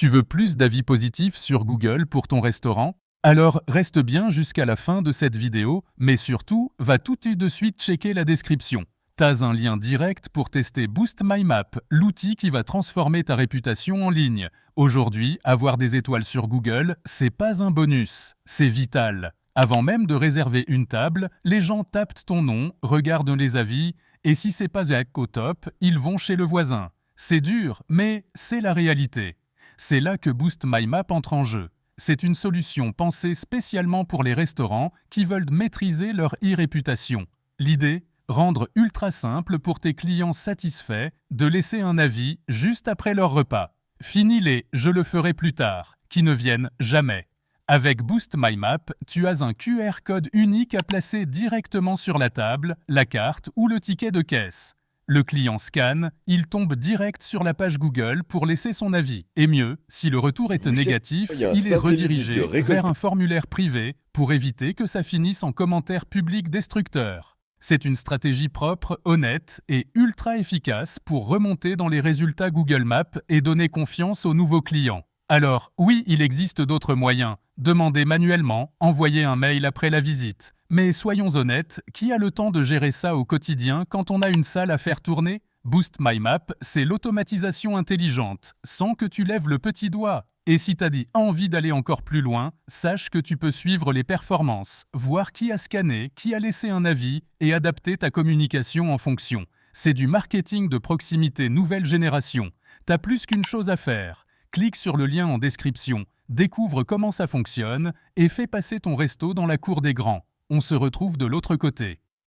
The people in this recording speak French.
Tu veux plus d'avis positifs sur Google pour ton restaurant? Alors reste bien jusqu'à la fin de cette vidéo, mais surtout, va tout de suite checker la description. T'as un lien direct pour tester Boost My Map, l'outil qui va transformer ta réputation en ligne. Aujourd'hui, avoir des étoiles sur Google, c'est pas un bonus, c'est vital. Avant même de réserver une table, les gens tapent ton nom, regardent les avis, et si c'est pas au top, ils vont chez le voisin. C'est dur, mais c'est la réalité. C'est là que Boost My Map entre en jeu. C'est une solution pensée spécialement pour les restaurants qui veulent maîtriser leur e-réputation. L'idée? Rendre ultra simple pour tes clients satisfaits de laisser un avis juste après leur repas. Fini les « je le ferai plus tard » qui ne viennent jamais. Avec Boost My Map, tu as un QR code unique à placer directement sur la table, la carte ou le ticket de caisse. Le client scanne, il tombe direct sur la page Google pour laisser son avis. Et mieux, si le retour est négatif, il est redirigé vers un formulaire privé pour éviter que ça finisse en commentaire public destructeur. C'est une stratégie propre, honnête et ultra efficace pour remonter dans les résultats Google Maps et donner confiance aux nouveaux clients. Alors, oui, il existe d'autres moyens. Demander manuellement, envoyer un mail après la visite. Mais soyons honnêtes, qui a le temps de gérer ça au quotidien quand on a une salle à faire tourner? Boost My Map, c'est l'automatisation intelligente, sans que tu lèves le petit doigt. Et si t'as envie d'aller encore plus loin, sache que tu peux suivre les performances, voir qui a scanné, qui a laissé un avis et adapter ta communication en fonction. C'est du marketing de proximité nouvelle génération. T'as plus qu'une chose à faire. Clique sur le lien en description, découvre comment ça fonctionne et fais passer ton resto dans la cour des grands. On se retrouve de l'autre côté.